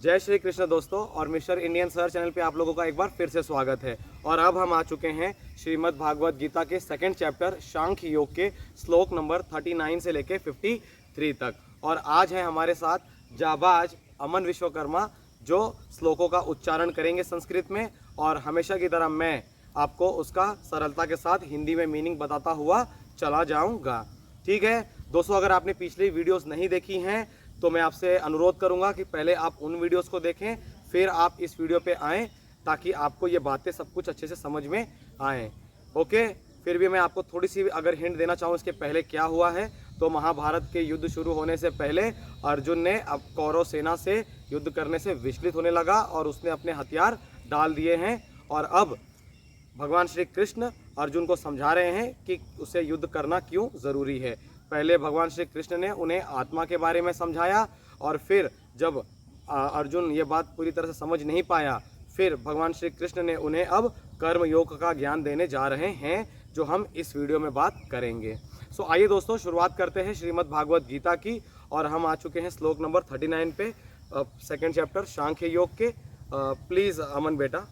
जय श्री कृष्ण दोस्तों, और मिस्टर इंडियन सर चैनल पे आप लोगों का एक बार फिर से स्वागत है। और अब हम आ चुके हैं श्रीमद् भागवत गीता के सेकंड चैप्टर सांख्य योग के श्लोक नंबर 39 से लेके 53 तक। और आज है हमारे साथ जाबाज अमन विश्वकर्मा, जो श्लोकों का उच्चारण करेंगे संस्कृत में, और हमेशा की तरह मैं आपको उसका सरलता के साथ हिंदी में मीनिंग बताता हुआ चला जाऊँगा। ठीक है दोस्तों, अगर आपने पिछली वीडियोस नहीं देखी हैं तो मैं आपसे अनुरोध करूंगा कि पहले आप उन वीडियोस को देखें, फिर आप इस वीडियो पे आएँ, ताकि आपको ये बातें सब कुछ अच्छे से समझ में आएँ। ओके, फिर भी मैं आपको थोड़ी सी अगर हिंट देना चाहूँ इसके पहले क्या हुआ है, तो महाभारत के युद्ध शुरू होने से पहले अर्जुन ने अब कौरव सेना से युद्ध करने से विचलित होने लगा और उसने अपने हथियार डाल दिए हैं। और अब भगवान श्री कृष्ण अर्जुन को समझा रहे हैं कि उसे युद्ध करना क्यों ज़रूरी है। पहले भगवान श्री कृष्ण ने उन्हें आत्मा के बारे में समझाया, और फिर जब अर्जुन ये बात पूरी तरह से समझ नहीं पाया, फिर भगवान श्री कृष्ण ने उन्हें अब कर्म योग का ज्ञान देने जा रहे हैं, जो हम इस वीडियो में बात करेंगे। सो आइए दोस्तों, शुरुआत करते हैं श्रीमद् भागवत गीता की। और हम आ चुके हैं श्लोक नंबर 39 पे, सेकेंड चैप्टर सांख्य योग के। प्लीज़ अमन बेटा।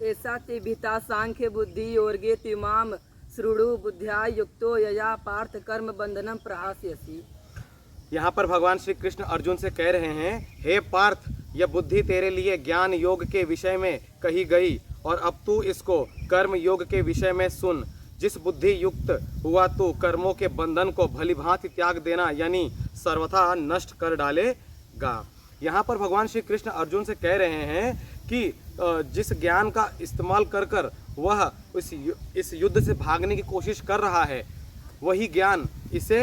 ऐसा ते भीता सांख्य बुद्धि योर्गे तिमाम श्रुडु बुद्ध्या युक्तो यया पार्थ कर्म बंधनम प्रहास्यसि। यहाँ पर भगवान श्री कृष्ण अर्जुन से कह रहे हैं, हे पार्थ, यह बुद्धि तेरे लिए ज्ञान योग के विषय में कही गई, और अब तू इसको कर्म योग के विषय में सुन। जिस बुद्धि युक्त हुआ तू कर्मों के बंधन को भलीभांति त्याग देना, यानी सर्वथा नष्ट कर डालेगा। यहाँ पर भगवान श्री कृष्ण अर्जुन से कह रहे हैं कि जिस ज्ञान का इस्तेमाल कर कर वह इस युद्ध से भागने की कोशिश कर रहा है, वही ज्ञान इसे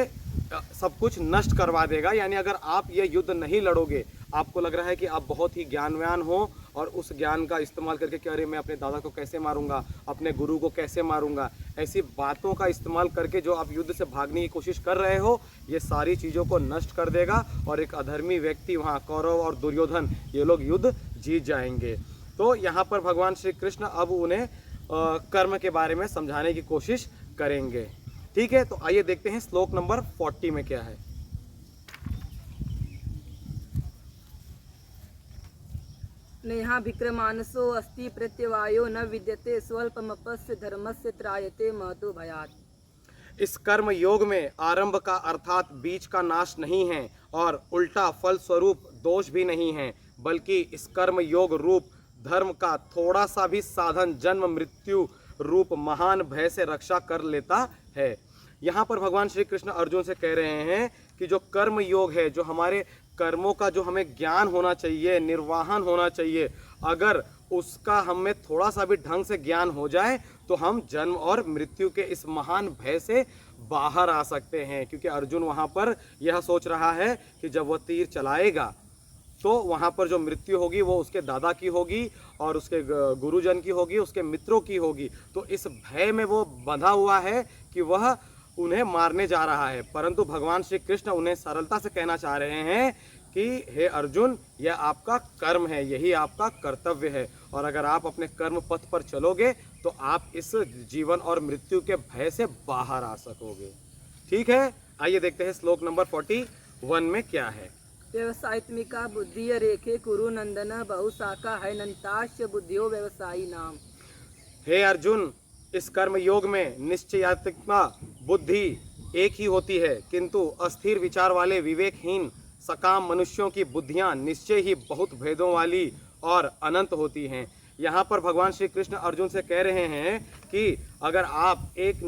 सब कुछ नष्ट करवा देगा। यानी अगर आप ये युद्ध नहीं लड़ोगे, आपको लग रहा है कि आप बहुत ही ज्ञानवान हो, और उस ज्ञान का इस्तेमाल करके कि अरे मैं अपने दादा को कैसे मारूंगा, अपने गुरु को कैसे मारूंगा, ऐसी बातों का इस्तेमाल करके जो आप युद्ध से भागने की कोशिश कर रहे हो, ये सारी चीज़ों को नष्ट कर देगा, और एक अधर्मी व्यक्ति वहाँ कौरव और दुर्योधन ये लोग युद्ध जीत जाएंगे। तो यहाँ पर भगवान श्री कृष्ण अब उन्हें कर्म के बारे में समझाने की कोशिश करेंगे। ठीक है, तो आइए देखते हैं श्लोक नंबर 40 में क्या है। नेहा विक्रमानसो अस्ति प्रत्यवायो न विद्यते स्वल्पमपस्य धर्मस्य त्रायते महतो भयात्। इस कर्म योग में आरंभ का अर्थात बीच का नाश नहीं है, और उल्टा फल स्वरूप दोष भी नहीं है, बल्कि इस कर्म योग रूप धर्म का थोड़ा सा भी साधन जन्म मृत्यु रूप महान भय से रक्षा कर लेता है। यहाँ पर भगवान श्री कृष्ण अर्जुन से कह रहे हैं कि जो कर्म योग है, जो हमारे कर्मों का जो हमें ज्ञान होना चाहिए, निर्वाहन होना चाहिए, अगर उसका हमें थोड़ा सा भी ढंग से ज्ञान हो जाए तो हम जन्म और मृत्यु के इस महान भय से बाहर आ सकते हैं। क्योंकि अर्जुन वहाँ पर यह सोच रहा है कि जब वह तीर चलाएगा तो वहाँ पर जो मृत्यु होगी वो उसके दादा की होगी, और उसके गुरुजन की होगी, उसके मित्रों की होगी। तो इस भय में वो बंधा हुआ है कि वह उन्हें मारने जा रहा है। परंतु भगवान श्री कृष्ण उन्हें सरलता से कहना चाह रहे हैं कि हे अर्जुन, यह आपका कर्म है, यही आपका कर्तव्य है, और अगर आप अपने कर्म पथ पर चलोगे तो आप इस जीवन और मृत्यु के भय से बाहर आ सकोगे। ठीक है, आइए देखते हैं श्लोक नंबर 41 में क्या है। व्यवसायत्मिका बुद्धि रेखे कुरु नंदन बहुशाखा है नंताश्य बुद्धियो व्यवसायी नाम। हे अर्जुन, इस कर्म योग में निश्चयात्मक बुद्धि एक ही होती है, किंतु अस्थिर विचार वाले विवेकहीन सकाम मनुष्यों की बुद्धियां निश्चय ही बहुत भेदों वाली और अनंत होती हैं। यहाँ पर भगवान श्री कृष्ण अर्जुन से कह रहे हैं कि अगर आप एक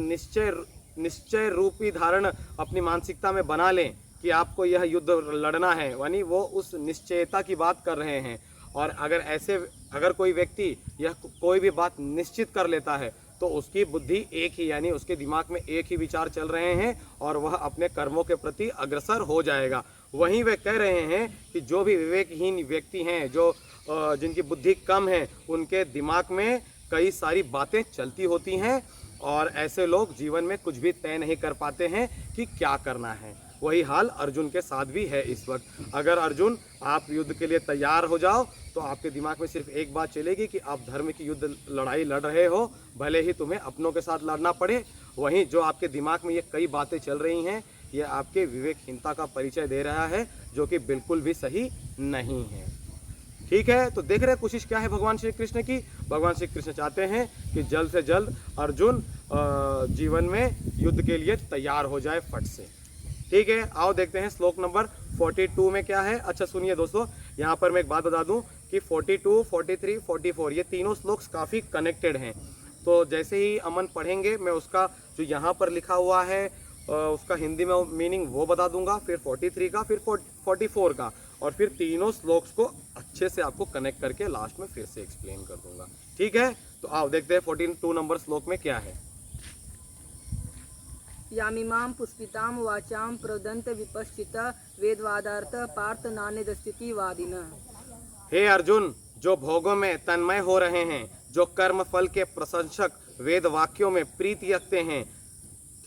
निश्चय रूपी धारण अपनी मानसिकता में बना लें कि आपको यह युद्ध लड़ना है, यानी वो उस निश्चयता की बात कर रहे हैं। और अगर कोई व्यक्ति यह कोई भी बात निश्चित कर लेता है तो उसकी बुद्धि एक ही, यानी उसके दिमाग में एक ही विचार चल रहे हैं, और वह अपने कर्मों के प्रति अग्रसर हो जाएगा। वहीं वे कह रहे हैं कि जो भी विवेकहीन व्यक्ति हैं, जो जिनकी बुद्धि कम है, उनके दिमाग में कई सारी बातें चलती होती हैं, और ऐसे लोग जीवन में कुछ भी तय नहीं कर पाते हैं कि क्या करना है। वही हाल अर्जुन के साथ भी है इस वक्त। अगर अर्जुन आप युद्ध के लिए तैयार हो जाओ तो आपके दिमाग में सिर्फ एक बात चलेगी कि आप धर्म की युद्ध लड़ाई लड़ रहे हो, भले ही तुम्हें अपनों के साथ लड़ना पड़े। वहीं जो आपके दिमाग में ये कई बातें चल रही हैं, ये आपके विवेकहीनता का परिचय दे रहा है, जो कि बिल्कुल भी सही नहीं है। ठीक है, तो देख रहे हैं कोशिश क्या है भगवान श्री कृष्ण की। भगवान श्री कृष्ण चाहते हैं कि जल्द से जल्द अर्जुन जीवन में युद्ध के लिए तैयार हो जाए फट से। ठीक है, आओ देखते हैं श्लोक नंबर 42 में क्या है। अच्छा सुनिए दोस्तों, यहाँ पर मैं एक बात बता दूं कि 42, 43, 44 ये तीनों श्लोक्स काफ़ी कनेक्टेड हैं। तो जैसे ही अमन पढ़ेंगे मैं उसका जो यहाँ पर लिखा हुआ है उसका हिंदी में मीनिंग वो बता दूंगा, फिर 43 का, फिर 44 का, और फिर तीनों श्लोक्स को अच्छे से आपको कनेक्ट करके लास्ट में फिर से एक्सप्लेन कर दूंगा। ठीक है, तो आओ देखते हैं 42 नंबर श्लोक में क्या है। यामिमां पुष्पितां वाचां प्रवदन्त विपश्चित वेदवादार्थ पार्थ नान्यदस्थितिवादिनः। हे अर्जुन, जो भोगों में तन्मय हो रहे हैं, जो कर्म फल के प्रशंसक वेद वाक्यों में प्रीति रखते हैं।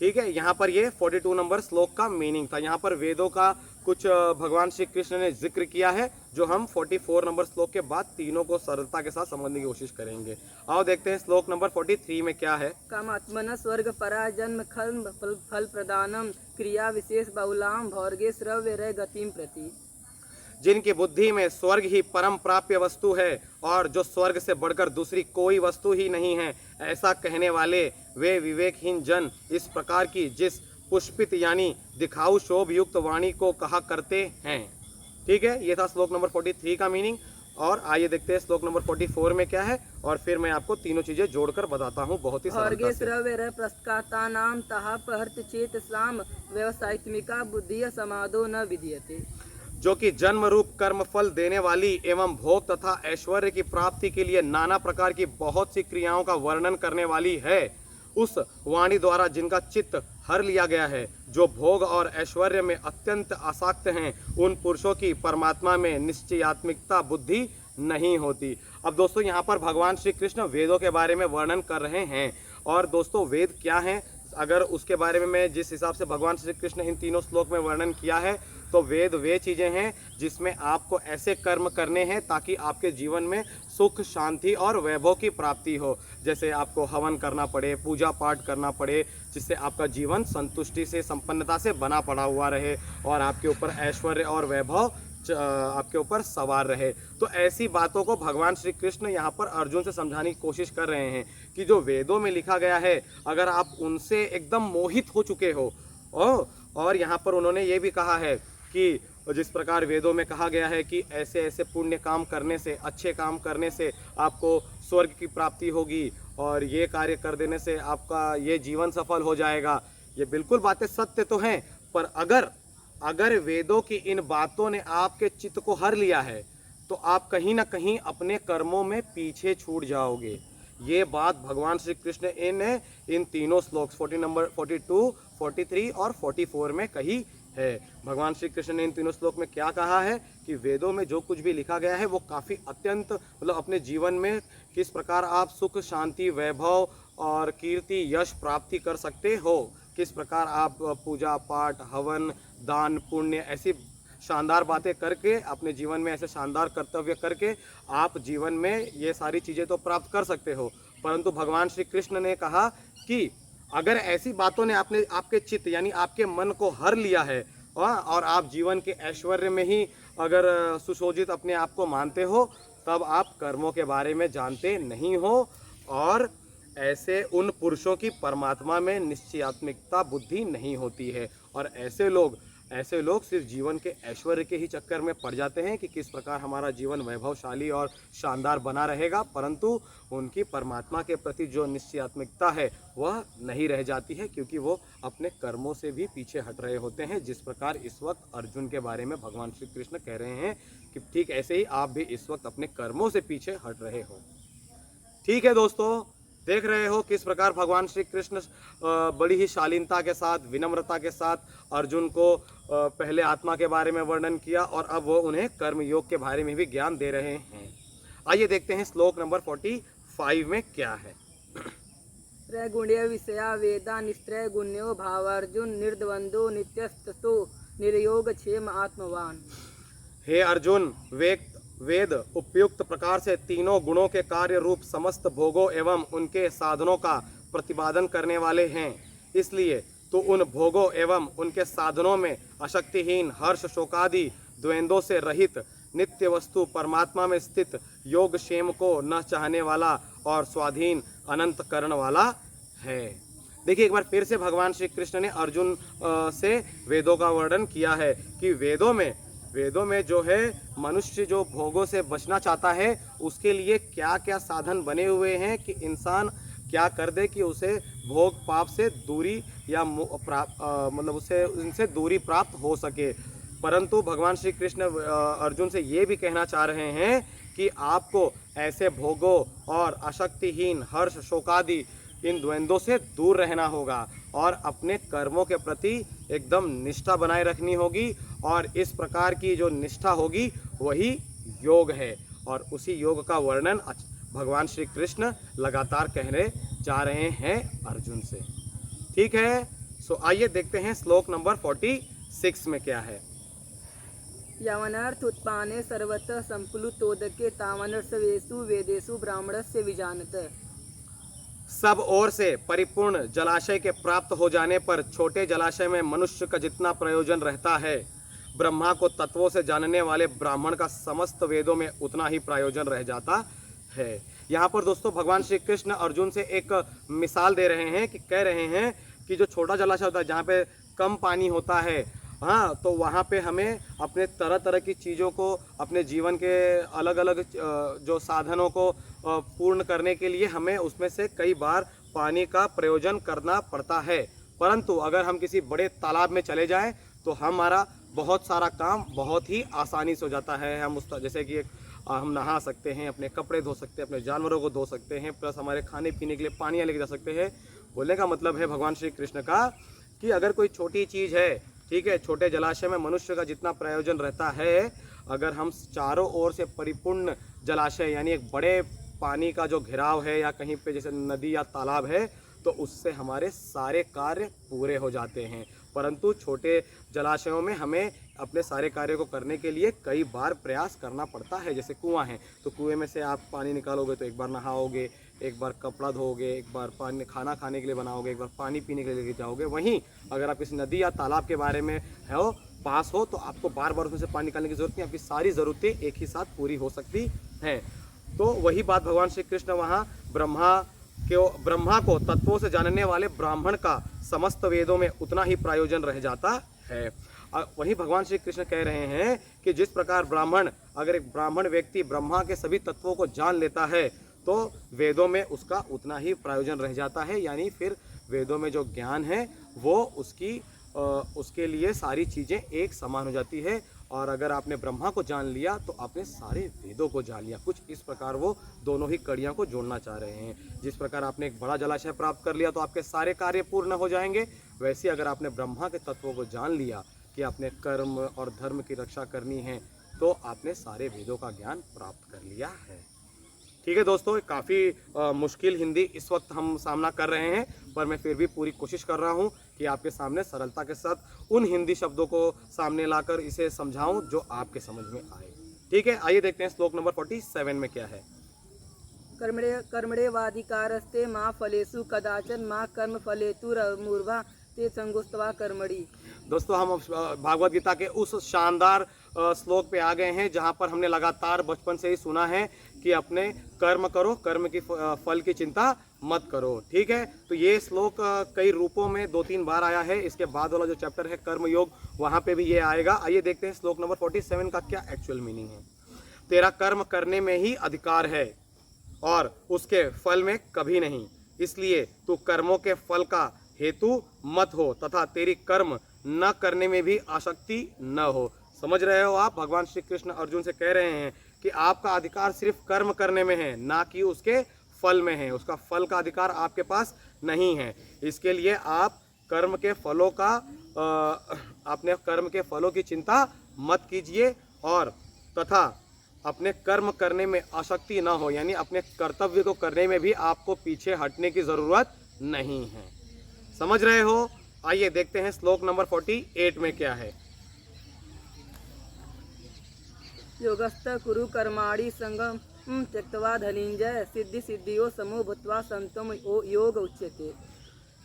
ठीक है, यहाँ पर ये 42 नंबर श्लोक का मीनिंग था। यहाँ पर वेदों का कुछ भगवान श्री कृष्ण ने जिक्र किया है, जो हम 44 नंबर श्लोक के बाद तीनों को सरलता के साथ समझने की कोशिश करेंगे। आओ देखते हैं श्लोक नंबर 43 में क्या है। कामात्मनः स्वर्ग परा जन्म खल्म फल प्रदानम क्रिया विशेष बहुलाम भौर्गे श्रव्य रह गतिम प्रति। जिनकी बुद्धि में स्वर्ग ही परम प्राप्य वस्तु है और जो स्वर्ग से बढ़कर दूसरी कोई वस्तु ही नहीं है, ऐसा कहने वाले वे विवेकहीन जन इस प्रकार की जिस पुष्पित यानी दिखाऊ शोभ युक्त वाणी को कहा करते हैं। ठीक है, ये था श्लोक नंबर 43 का मीनिंग। और आइए देखते हैं श्लोक नंबर 44 में क्या है, और फिर मैं आपको तीनों चीजें जोड़कर बताता हूँ बहुत ही सरलता से। श्रव्य रह प्रस्कातानाम तहा पहर्त चेतसाम व्यवसायित्मिका बुद्धि समादो न विद्यते। जो कि जन्म रूप कर्म फल देने वाली एवं भोग तथा ऐश्वर्य की प्राप्ति के लिए नाना प्रकार की बहुत सी क्रियाओं का वर्णन करने वाली है, उस वाणी द्वारा जिनका चित्त हर लिया गया है, जो भोग और ऐश्वर्य में अत्यंत आसक्त हैं, उन पुरुषों की परमात्मा में निश्चयात्मिकता बुद्धि नहीं होती। अब दोस्तों यहाँ पर भगवान श्री कृष्ण वेदों के बारे में वर्णन कर रहे हैं। और दोस्तों वेद क्या हैं, अगर उसके बारे में मैं जिस हिसाब से भगवान श्री कृष्ण इन तीनों श्लोक में वर्णन किया है, तो वेद वे चीज़ें हैं जिसमें आपको ऐसे कर्म करने हैं ताकि आपके जीवन में सुख शांति और वैभव की प्राप्ति हो। जैसे आपको हवन करना पड़े, पूजा पाठ करना पड़े, जिससे आपका जीवन संतुष्टि से संपन्नता से बना पड़ा हुआ रहे और आपके ऊपर ऐश्वर्य और वैभव आपके ऊपर सवार रहे। तो ऐसी बातों को भगवान श्री कृष्ण यहाँ पर अर्जुन से समझाने की कोशिश कर रहे हैं कि जो वेदों में लिखा गया है, अगर आप उनसे एकदम मोहित हो चुके हो, और यहाँ पर उन्होंने ये भी कहा है कि जिस प्रकार वेदों में कहा गया है कि ऐसे ऐसे पुण्य काम करने से, अच्छे काम करने से आपको स्वर्ग की प्राप्ति होगी और ये कार्य कर देने से आपका ये जीवन सफल हो जाएगा। ये बिल्कुल बातें सत्य तो हैं, पर अगर वेदों की इन बातों ने आपके चित्त को हर लिया है, तो आप कहीं ना कहीं अपने कर्मों में पीछे छूट जाओगे। ये बात भगवान श्री कृष्ण इन तीनों श्लोक 42, 43 और 44 में कही है। भगवान श्री कृष्ण ने इन तीनों श्लोक में क्या कहा है कि वेदों में जो कुछ भी लिखा गया है वो काफ़ी अत्यंत अपने जीवन में किस प्रकार आप सुख शांति वैभव और कीर्ति यश प्राप्ति कर सकते हो, किस प्रकार आप पूजा पाठ हवन दान पुण्य ऐसी शानदार बातें करके अपने जीवन में ऐसे शानदार कर्तव्य करके आप जीवन में ये सारी चीज़ें तो प्राप्त कर सकते हो। परंतु भगवान श्री कृष्ण ने कहा कि अगर ऐसी बातों ने आपके चित्त यानी आपके मन को हर लिया है और आप जीवन के ऐश्वर्य में ही अगर सुशोभित अपने आप को मानते हो, तब आप कर्मों के बारे में जानते नहीं हो और ऐसे उन पुरुषों की परमात्मा में निश्चयात्मिकता बुद्धि नहीं होती है। और ऐसे लोग सिर्फ जीवन के ऐश्वर्य के ही चक्कर में पड़ जाते हैं कि किस प्रकार हमारा जीवन वैभवशाली और शानदार बना रहेगा, परंतु उनकी परमात्मा के प्रति जो निश्चयात्मिकता है वह नहीं रह जाती है, क्योंकि वो अपने कर्मों से भी पीछे हट रहे होते हैं। जिस प्रकार इस वक्त अर्जुन के बारे में भगवान श्री कृष्ण कह रहे हैं कि ठीक ऐसे ही आप भी इस वक्त अपने कर्मों से पीछे हट रहे हो। ठीक है दोस्तों, देख रहे हो किस प्रकार भगवान श्री कृष्ण बड़ी ही शालीनता के साथ विनम्रता के साथ अर्जुन को पहले आत्मा के बारे में वर्णन किया और अब वो उन्हें कर्म योग के बारे में भी ज्ञान दे रहे हैं। आइए देखते हैं श्लोक नंबर 45 में क्या है। त्रैगुण्य विषया वेदा निस्त्रय गुण्यो भावार्जुन निर्द्वंदो नित्यस्ततो निर्योग क्षेम आत्मवान। हे अर्जुन, वेद उपयुक्त प्रकार से तीनों गुणों के कार्य रूप समस्त भोगों एवं उनके साधनों का प्रतिपादन करने वाले हैं। इसलिए तो उन भोगों एवं उनके साधनों में अशक्तिहीन हर्ष शोकादि द्वंद्वों से रहित नित्य वस्तु परमात्मा में स्थित योग क्षेम को न चाहने वाला और स्वाधीन अनंत करण वाला है। देखिए एक बार फिर से भगवान श्री कृष्ण ने अर्जुन से वेदों का वर्णन किया है कि वेदों में जो है मनुष्य जो भोगों से बचना चाहता है उसके लिए क्या क्या साधन बने हुए हैं कि इंसान क्या कर दे कि उसे भोग पाप से दूरी या मतलब उसे इनसे दूरी प्राप्त हो सके। परंतु भगवान श्री कृष्ण अर्जुन से ये भी कहना चाह रहे हैं कि आपको ऐसे भोगों और अशक्तिहीन हर्ष शोकादि इन द्वंद्वों से दूर रहना होगा और अपने कर्मों के प्रति एकदम निष्ठा बनाए रखनी होगी। और इस प्रकार की जो निष्ठा होगी वही योग है और उसी योग का वर्णन भगवान श्री कृष्ण लगातार कहने जा रहे हैं अर्जुन से। ठीक है, सो आइए देखते हैं श्लोक नंबर 46 में क्या है। यावनर्थ उत्पाने सर्वतः संप्लुतोदके तावनर्षवेषु वेदेषु ब्राह्मणस्य विजानत। सब ओर से परिपूर्ण जलाशय के प्राप्त हो जाने पर छोटे जलाशय में मनुष्य का जितना प्रयोजन रहता है, ब्रह्मा को तत्वों से जानने वाले ब्राह्मण का समस्त वेदों में उतना ही प्रयोजन रह जाता है। यहाँ पर दोस्तों भगवान श्री कृष्ण अर्जुन से एक मिसाल दे रहे हैं कि कह रहे हैं कि जो छोटा जलाशय होता है जहाँ पे कम पानी होता है, हाँ, तो वहाँ पे हमें अपने तरह तरह की चीज़ों को अपने जीवन के अलग अलग जो साधनों को पूर्ण करने के लिए हमें उसमें से कई बार पानी का प्रयोजन करना पड़ता है। परंतु अगर हम किसी बड़े तालाब में चले जाएं तो हमारा बहुत सारा काम बहुत ही आसानी से हो जाता है। हम उस जैसे कि हम नहा सकते हैं, अपने कपड़े धो सकते हैं, अपने जानवरों को धो सकते हैं, प्लस हमारे खाने पीने के लिए पानी लेके जा सकते हैं। बोलने का मतलब है भगवान श्री कृष्ण का कि अगर कोई छोटी चीज़ है, ठीक है, छोटे जलाशय में मनुष्य का जितना प्रयोजन रहता है, अगर हम चारों ओर से परिपूर्ण जलाशय यानी एक बड़े पानी का जो घेराव है या कहीं पे जैसे नदी या तालाब है तो उससे हमारे सारे कार्य पूरे हो जाते हैं। परंतु छोटे जलाशयों में हमें अपने सारे कार्यों को करने के लिए कई बार प्रयास करना पड़ता है। जैसे कुआं है तो कुएं में से आप पानी निकालोगे तो एक बार नहाओगे, एक बार कपड़ा धोओगे, एक बार पानी खाना खाने के लिए बनाओगे, एक बार पानी पीने के लिए लेके जाओगे। वहीं अगर आप किसी नदी या तालाब के बारे में हो पास हो तो आपको बार बार उसमें से पानी निकालने की जरूरत नहीं, आपकी सारी ज़रूरतें एक ही साथ पूरी हो सकती हैं। तो वही बात भगवान श्री कृष्ण वहाँ ब्रह्मा को तत्वों से जानने वाले ब्राह्मण का समस्त वेदों में उतना ही प्रयोजन रह जाता है। वही भगवान श्री कृष्ण कह रहे हैं कि जिस प्रकार अगर एक ब्राह्मण व्यक्ति ब्रह्मा के सभी तत्वों को जान लेता है तो वेदों में उसका उतना ही प्रयोजन रह जाता है। यानी फिर वेदों में जो ज्ञान है वो उसके लिए सारी चीज़ें एक समान हो जाती है। और अगर आपने ब्रह्मा को जान लिया तो आपने सारे वेदों को जान लिया। कुछ इस प्रकार वो दोनों ही कड़ियाँ को जोड़ना चाह रहे हैं। जिस प्रकार आपने एक बड़ा जलाशय प्राप्त कर लिया तो आपके सारे कार्य पूर्ण हो जाएंगे, वैसे अगर आपने ब्रह्मा के तत्वों को जान लिया कि आपने कर्म और धर्म की रक्षा करनी है तो आपने सारे वेदों का ज्ञान प्राप्त कर लिया है। ठीक है दोस्तों, काफ़ी मुश्किल हिंदी इस वक्त हम सामना कर रहे हैं, पर मैं फिर भी पूरी कोशिश कर रहा हूं कि आपके सामने सरलता के साथ उन हिंदी शब्दों को सामने लाकर इसे समझाऊं जो आपके समझ में आए। ठीक है, आइए देखते हैं श्लोक नंबर 47 में क्या है। कर्मणे वाधिकारस्ते माँ फलेषु कदाचन माँ कर्म फलेतु मूर्धा ते संगोस्तवा कर्मणि। दोस्तों हम भागवत गीता के उस शानदार श्लोक पे आ गए हैं जहाँ पर हमने लगातार बचपन से ही सुना है कि अपने कर्म करो, कर्म की फल की चिंता मत करो। ठीक है, तो ये श्लोक कई रूपों में 2-3 बार आया है। इसके बाद वाला जो चैप्टर है कर्म योग, वहाँ पे भी ये आएगा। आइए देखते हैं श्लोक नंबर 47 का क्या एक्चुअल मीनिंग है। तेरा कर्म करने में ही अधिकार है और उसके फल में कभी नहीं, इसलिए तू कर्मों के फल का हेतु मत हो तथा तेरी कर्म न करने में भी आसक्ति न हो। समझ रहे हो आप, भगवान श्री कृष्ण अर्जुन से कह रहे हैं कि आपका अधिकार सिर्फ कर्म करने में है, ना कि उसके फल में है। उसका फल का अधिकार आपके पास नहीं है। इसके लिए आप कर्म के फलों का अपने कर्म के फलों की चिंता मत कीजिए और तथा अपने कर्म करने में आसक्ति ना हो, यानी अपने कर्तव्य को करने में भी आपको पीछे हटने की ज़रूरत नहीं है। समझ रहे हो? आइए देखते हैं श्लोक नंबर 48 में क्या है। योगस्थ कुरु कर्माणि संगम त्यक्त्वा धनंजय सिद्धि सिद्धियो समो भूत्वा संतम योग उच्यते।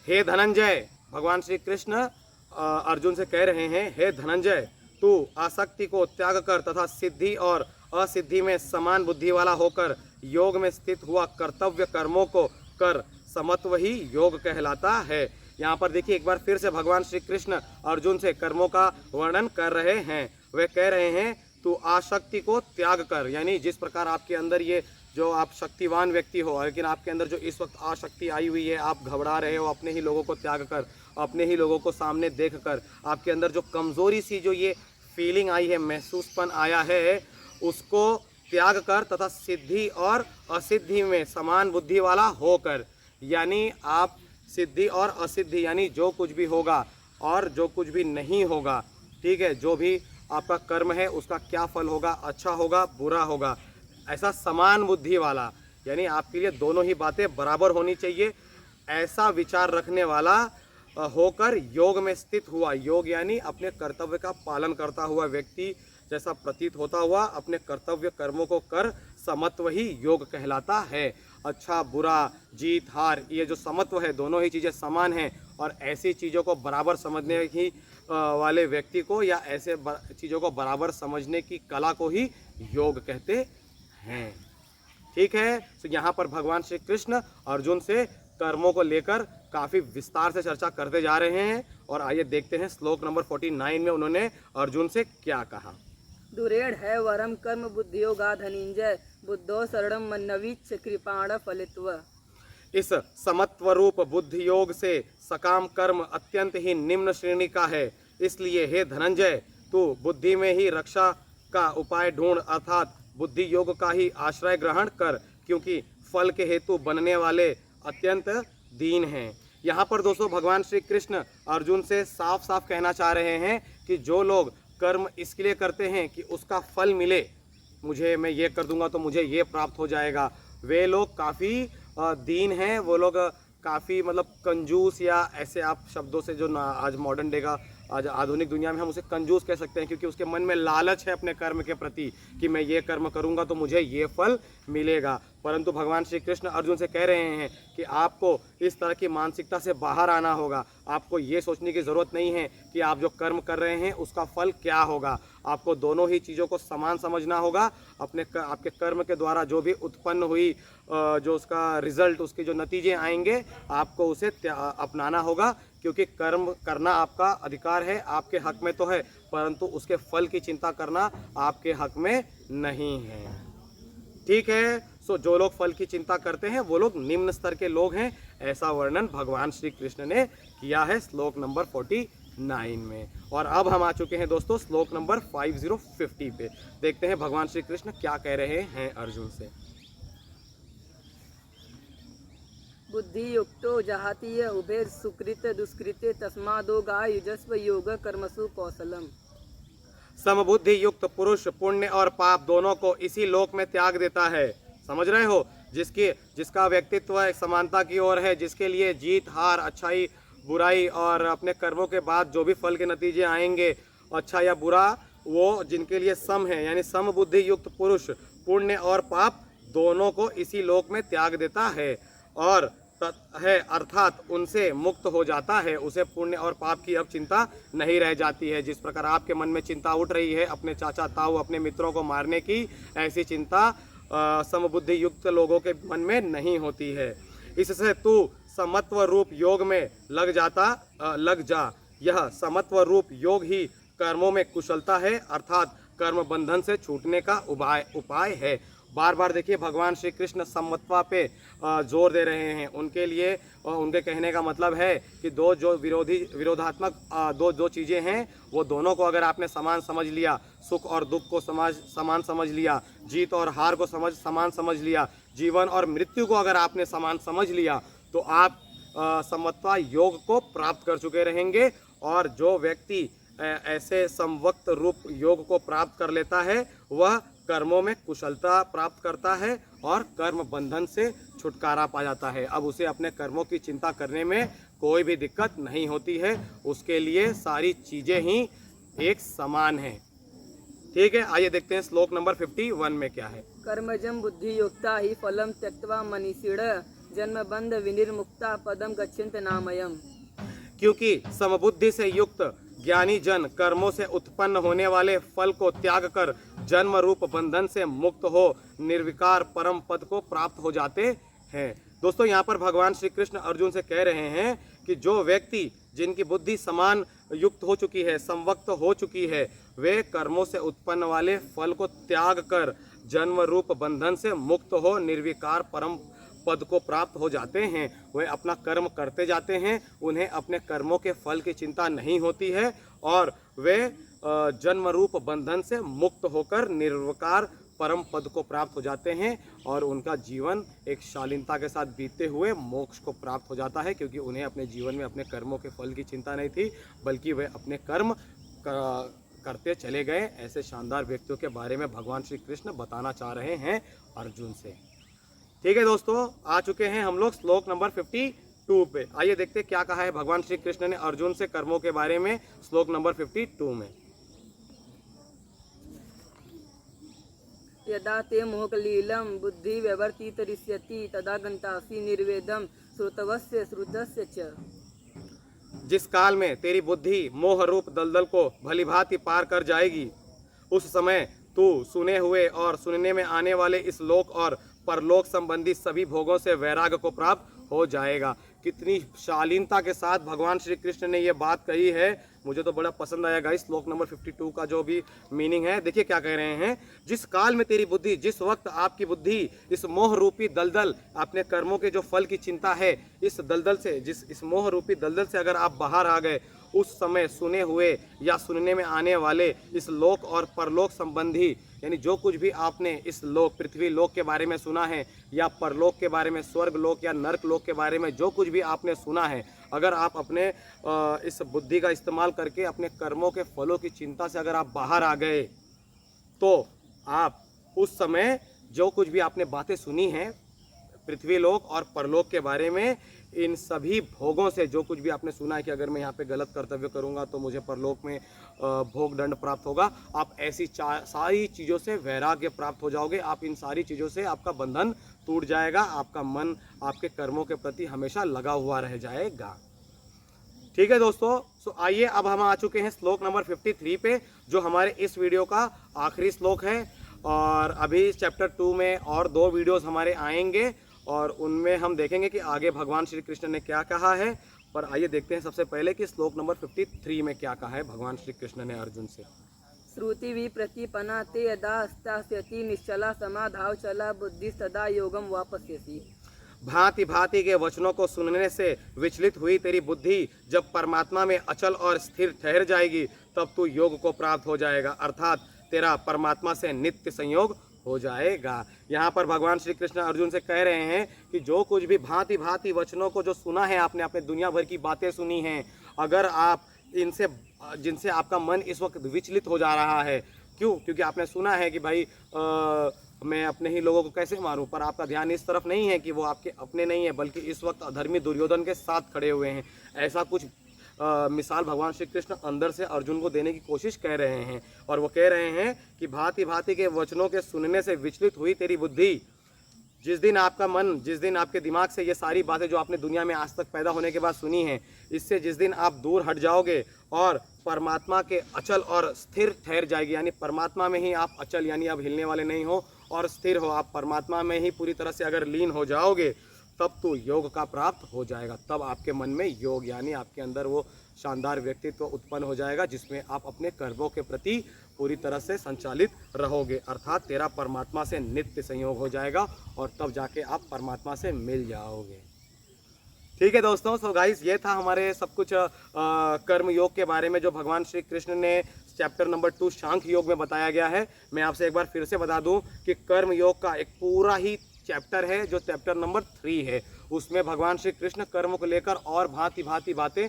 हे धनंजय, भगवान श्री कृष्ण अर्जुन से कह रहे हैं, हे धनंजय, तू आसक्ति को त्याग कर तथा सिद्धि और असिद्धि में समान बुद्धि वाला होकर योग में स्थित हुआ कर्तव्य कर्मों को कर, समत्व ही योग कहलाता है। यहाँ पर देखिए एक बार फिर से भगवान श्री कृष्ण अर्जुन से कर्मों का वर्णन कर रहे हैं। वे कह रहे हैं तू आसक्ति को त्याग कर, यानी जिस प्रकार आपके अंदर ये जो आप शक्तिवान व्यक्ति हो, लेकिन आपके अंदर जो इस वक्त आसक्ति आई हुई है, आप घबरा रहे हो, अपने ही लोगों को त्याग कर, अपने ही लोगों को सामने देख कर, आपके अंदर जो कमज़ोरी सी जो ये फीलिंग आई है, महसूसपन आया है, उसको त्याग कर तथा सिद्धि और असिद्धि में समान बुद्धि वाला होकर, यानी आप सिद्धि और असिद्धि यानी जो कुछ भी होगा और जो कुछ भी नहीं होगा, ठीक है, जो भी आपका कर्म है उसका क्या फल होगा, अच्छा होगा बुरा होगा, ऐसा समान बुद्धि वाला, यानी आपके लिए दोनों ही बातें बराबर होनी चाहिए, ऐसा विचार रखने वाला होकर योग में स्थित हुआ। योग यानी अपने कर्तव्य का पालन करता हुआ व्यक्ति जैसा प्रतीत होता हुआ अपने कर्तव्य कर्मों को कर, समत्व ही योग कहलाता है। अच्छा बुरा, जीत हार, ये जो समत्व है, दोनों ही चीज़ें समान हैं और ऐसी चीज़ों को बराबर समझने की वाले व्यक्ति को या ऐसे चीज़ों को बराबर समझने की कला को ही योग कहते हैं। ठीक है, तो यहाँ पर भगवान श्री कृष्ण अर्जुन से कर्मों को लेकर काफ़ी विस्तार से चर्चा करते जा रहे हैं और आइए देखते हैं श्लोक नंबर 49 में उन्होंने अर्जुन से क्या कहा। दुरेढ़ है वरम कर्म बुद्धियोगा धनिंजय बुद्धो शरणम मन्नवीच कृपाण फलित्व। इस समत्व रूप बुद्धि योग से सकाम कर्म अत्यंत ही निम्न श्रेणी का है, इसलिए हे धनंजय तू बुद्धि में ही रक्षा का उपाय ढूंढ, अर्थात बुद्धि योग का ही आश्रय ग्रहण कर, क्योंकि फल के हेतु बनने वाले अत्यंत दीन हैं। यहाँ पर दोस्तों भगवान श्री कृष्ण अर्जुन से साफ साफ कहना चाह रहे हैं कि जो लोग कर्म इसके लिए करते हैं कि उसका फल मिले, मुझे मैं ये कर दूंगा तो मुझे ये प्राप्त हो जाएगा, वे लोग काफ़ी दीन हैं, वो लोग काफ़ी मतलब कंजूस, या ऐसे आप शब्दों से जो आज मॉडर्न डे का आज आधुनिक दुनिया में हम उसे कंजूस कह सकते हैं, क्योंकि उसके मन में लालच है अपने कर्म के प्रति कि मैं ये कर्म करूंगा तो मुझे ये फल मिलेगा। परंतु भगवान श्री कृष्ण अर्जुन से कह रहे हैं कि आपको इस तरह की मानसिकता से बाहर आना होगा। आपको ये सोचने की ज़रूरत नहीं है कि आप जो कर्म कर रहे हैं उसका फल क्या होगा, आपको दोनों ही चीज़ों को समान समझना होगा। आपके कर्म के द्वारा जो भी उत्पन्न हुई जो उसका रिजल्ट, उसके जो नतीजे आएंगे, आपको उसे अपनाना होगा, क्योंकि कर्म करना आपका अधिकार है, आपके हक में तो है, परंतु उसके फल की चिंता करना आपके हक में नहीं है। ठीक है, सो जो लोग फल की चिंता करते हैं वो लोग निम्न स्तर के लोग हैं, ऐसा वर्णन भगवान श्री कृष्ण ने किया है श्लोक नंबर 49 में। और अब हम आ चुके हैं दोस्तों श्लोक नंबर 5050 पे। देखते हैं भगवान श्री कृष्ण क्या कह रहे हैं अर्जुन से। बुद्धि युक्तो जहातीय उभे सुकृत दुष्कृते तस्मादो गाय युजस्व योग कर्मसु कौशलम। समबुद्धि युक्त पुरुष पुण्य और पाप दोनों को इसी लोक में त्याग देता है। समझ रहे हो, जिसका व्यक्तित्व एक समानता की ओर है, जिसके लिए जीत हार, अच्छाई बुराई और अपने कर्मों के बाद जो भी फल के नतीजे आएंगे, अच्छा या बुरा, वो जिनके लिए सम है, यानी समबुद्धि युक्त पुरुष पुण्य और पाप दोनों को इसी लोक में त्याग देता है और है, अर्थात उनसे मुक्त हो जाता है। उसे पुण्य और पाप की अब चिंता नहीं रह जाती है। जिस प्रकार आपके मन में चिंता उठ रही है अपने चाचा ताऊ, अपने मित्रों को मारने की, ऐसी चिंता समबुद्धि युक्त लोगों के मन में नहीं होती है। इससे तू समत्व रूप योग में लग जा। यह समत्व रूप योग ही कर्मों में कुशलता है, अर्थात कर्म बंधन से छूटने का उपाय है। बार बार देखिए भगवान श्री कृष्ण समत्वा पे जोर दे रहे हैं। उनके लिए उनके कहने का मतलब है कि दो जो विरोधात्मक दो चीज़ें हैं, वो दोनों को अगर आपने समान समझ लिया, सुख और दुख को समान समझ लिया, जीत और हार को समान समझ लिया, जीवन और मृत्यु को अगर आपने समान समझ लिया, तो आप समत्वा योग को प्राप्त कर चुके रहेंगे। और जो व्यक्ति ऐसे समवक्त रूप योग को प्राप्त कर लेता है, वह कर्मों में कुशलता प्राप्त करता है और कर्म बंधन से छुटकारा पा जाता है। अब उसे अपने कर्मों की चिंता करने में कोई भी दिक्कत नहीं होती है, उसके लिए सारी चीज़ें ही एक समान हैं। ठीक है, आइए देखते हैं श्लोक नंबर 51 में क्या है। कर्मजम बुद्धि युक्ता ही फलम त्यक्त्वा मनीषिण जन्म बंध विनिर्मुक्ता पदम गच्छन्त नामयम। क्योंकि समबुद्धि से युक्त ज्ञानी जन कर्मों से उत्पन्न होने वाले फल को त्याग कर जन्म रूप बंधन से मुक्त हो निर्विकार परम पद को प्राप्त हो जाते हैं। दोस्तों यहाँ पर भगवान श्री कृष्ण अर्जुन से कह रहे हैं कि जो व्यक्ति जिनकी बुद्धि समान युक्त हो चुकी है, संवक्त हो चुकी है, वे कर्मों से उत्पन्न वाले फल को त्याग कर जन्म रूप बंधन से मुक्त हो निर्विकार परम पद को प्राप्त हो जाते हैं। वे अपना कर्म करते जाते हैं, उन्हें अपने कर्मों के फल की चिंता नहीं होती है और वे जन्म रूप बंधन से मुक्त होकर निर्विकार परम पद को प्राप्त हो जाते हैं और उनका जीवन एक शालीनता के साथ बीतते हुए मोक्ष को प्राप्त हो जाता है, क्योंकि उन्हें अपने जीवन में अपने कर्मों के फल की चिंता नहीं थी, बल्कि वे अपने कर्म करते चले गए। ऐसे शानदार व्यक्तियों के बारे में भगवान श्री कृष्ण बताना चाह रहे हैं अर्जुन से। ठीक है दोस्तों, आ चुके हैं हम लोग श्लोक नंबर 52 पे। आइए देखते क्या कहा है भगवान श्री कृष्ण ने अर्जुन से कर्मों के बारे में श्लोक नंबर 52 में। यदा ते मोहकलीलं बुद्धि व्यवर्तितरिष्यति तदा गन्तासि निर्वेदं श्रुतवस्य श्रुतस्य च। जिस काल में तेरी बुद्धि मोह रूप दलदल को भलीभांति पार कर जाएगी, उस समय तू सुने हुए और सुनने में आने वाले इस लोक और परलोक संबंधी सभी भोगों से वैराग्य को प्राप्त हो जाएगा। कितनी शालीनता के साथ भगवान श्री कृष्ण ने ये बात कही है, मुझे तो बड़ा पसंद आया गाइस। श्लोक नंबर 52 का जो भी मीनिंग है, देखिए क्या कह रहे हैं। जिस काल में तेरी बुद्धि, जिस वक्त आपकी बुद्धि इस मोह रूपी दलदल, अपने कर्मों के जो फल की चिंता है, इस दलदल से, इस मोह रूपी दलदल से अगर आप बाहर आ गए, उस समय सुने हुए या सुनने में आने वाले इस लोक और परलोक संबंधी, यानी जो कुछ भी आपने इस लोक पृथ्वी लोक के बारे में सुना है या परलोक के बारे में, स्वर्ग लोक या नरक लोक के बारे में जो कुछ भी आपने सुना है, अगर आप अपने इस बुद्धि का इस्तेमाल करके अपने कर्मों के फलों की चिंता से अगर आप बाहर आ गए, तो आप उस समय जो कुछ भी आपने बातें सुनी हैं पृथ्वी लोक और परलोक के बारे में, इन सभी भोगों से, जो कुछ भी आपने सुना है कि अगर मैं यहाँ पे गलत कर्तव्य करूँगा तो मुझे परलोक में भोग दंड प्राप्त होगा, आप ऐसी सारी चीज़ों से वैराग्य प्राप्त हो जाओगे। आप इन सारी चीज़ों से आपका बंधन टूट जाएगा, आपका मन आपके कर्मों के प्रति हमेशा लगा हुआ रह जाएगा। ठीक है दोस्तों, सो आइए अब हम आ चुके हैं श्लोक नंबर 53 पे, जो हमारे इस वीडियो का आखिरी श्लोक है। और अभी चैप्टर 2 में और 2 वीडियोस हमारे आएंगे और उनमें हम देखेंगे कि आगे भगवान श्री कृष्ण ने क्या कहा है। पर आइए देखते हैं सबसे पहले कि श्लोक नंबर 53 में क्या कहा है भगवान श्री कृष्ण ने अर्जुन से। श्रुति विप्रतिपन्ना ते यदा स्थास्यति निश्चला समाधाव चला बुद्धि सदा योगम वापस्यति। भांति भांति के वचनों को सुनने से विचलित हुई तेरी बुद्धि जब परमात्मा में अचल और स्थिर ठहर जाएगी, तब तू योग को प्राप्त हो जाएगा, अर्थात तेरा परमात्मा से नित्य संयोग हो जाएगा। यहाँ पर भगवान श्री कृष्ण अर्जुन से कह रहे हैं कि जो कुछ भी भांति भांति वचनों को जो सुना है आपने, अपने दुनिया भर की बातें सुनी हैं, अगर आप इनसे, जिनसे आपका मन इस वक्त विचलित हो जा रहा है, क्यों? क्योंकि आपने सुना है कि भाई मैं अपने ही लोगों को कैसे मारूं, पर आपका ध्यान इस तरफ नहीं है कि वो आपके अपने नहीं है, बल्कि इस वक्त अधर्मी दुर्योधन के साथ खड़े हुए हैं। ऐसा कुछ मिसाल भगवान श्री कृष्ण अंदर से अर्जुन को देने की कोशिश कर रहे हैं। और वो कह रहे हैं कि भांति भांति के वचनों के सुनने से विचलित हुई तेरी बुद्धि, जिस दिन आपका मन, जिस दिन आपके दिमाग से ये सारी बातें जो आपने दुनिया में आज तक पैदा होने के बाद सुनी हैं, इससे जिस दिन आप दूर हट जाओगे और परमात्मा के अचल और स्थिर ठहर जाएगी, यानी परमात्मा में ही आप अचल, यानी आप हिलने वाले नहीं हो और स्थिर हो, आप परमात्मा में ही पूरी तरह से अगर लीन हो जाओगे, तब तो योग का प्राप्त हो जाएगा। तब आपके मन में योग, यानी आपके अंदर वो शानदार व्यक्तित्व उत्पन्न हो जाएगा जिसमें आप अपने कर्मों के प्रति पूरी तरह से संचालित रहोगे, अर्थात तेरा परमात्मा से नित्य संयोग हो जाएगा और तब जाके आप परमात्मा से मिल जाओगे। ठीक है दोस्तों, सो गाइस, ये था हमारे सब कुछ कर्म योग के बारे में जो भगवान श्री कृष्ण ने चैप्टर नंबर 2 सांख्य योग में बताया गया है। मैं आपसे एक बार फिर से बता दूं कि कर्म योग का एक पूरा ही चैप्टर है जो चैप्टर नंबर 3 है। उसमें भगवान श्री कृष्ण कर्म को लेकर और भांति भांति बातें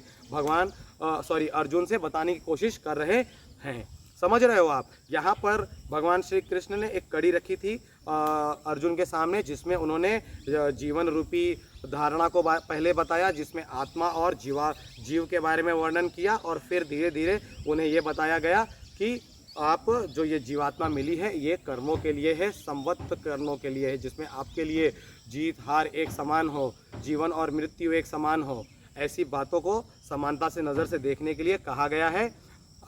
अर्जुन से बताने की कोशिश कर रहे हैं। समझ रहे हो आप? यहाँ पर भगवान श्री कृष्ण ने एक कड़ी रखी थी अर्जुन के सामने, जिसमें उन्होंने जीवन रूपी धारणा को पहले बताया, जिसमें आत्मा और जीव के बारे में वर्णन किया, और फिर धीरे धीरे उन्हें ये बताया गया कि आप जो ये जीवात्मा मिली है ये कर्मों के लिए है, संवत्त कर्मों के लिए है, जिसमें आपके लिए जीत हार एक समान हो, जीवन और मृत्यु एक समान हो। ऐसी बातों को समानता से नज़र से देखने के लिए कहा गया है।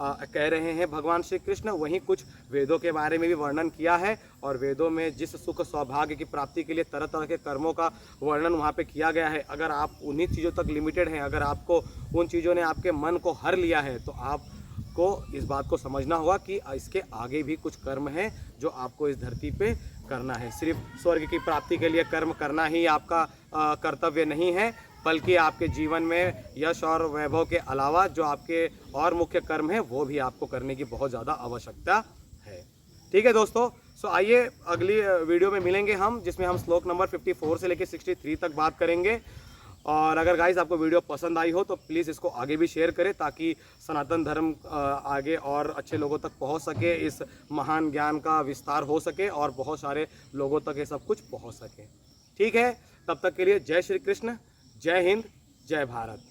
कह रहे हैं भगवान श्री कृष्ण। वहीं कुछ वेदों के बारे में भी वर्णन किया है और वेदों में जिस सुख सौभाग्य की प्राप्ति के लिए तरह तरह के कर्मों का वर्णन वहाँ पे किया गया है। अगर आप उन्हीं चीज़ों तक लिमिटेड हैं, अगर आपको उन चीज़ों ने आपके मन को हर लिया है, तो आपको इस बात को समझना होगा कि इसके आगे भी कुछ कर्म हैं जो आपको इस धरती पे करना है। सिर्फ स्वर्ग की प्राप्ति के लिए कर्म करना ही आपका कर्तव्य नहीं है, बल्कि आपके जीवन में यश और वैभव के अलावा जो आपके और मुख्य कर्म हैं वो भी आपको करने की बहुत ज़्यादा आवश्यकता है। ठीक है दोस्तों, सो आइए अगली वीडियो में मिलेंगे हम, जिसमें हम श्लोक नंबर 54 से लेकर 63 तक बात करेंगे। और अगर गाइस आपको वीडियो पसंद आई हो तो प्लीज़ इसको आगे भी शेयर करें, ताकि सनातन धर्म आगे और अच्छे लोगों तक पहुंच सके, इस महान ज्ञान का विस्तार हो सके और बहुत सारे लोगों तक ये सब कुछ पहुंच सके। ठीक है, तब तक के लिए जय श्री कृष्ण, जय हिंद, जय भारत।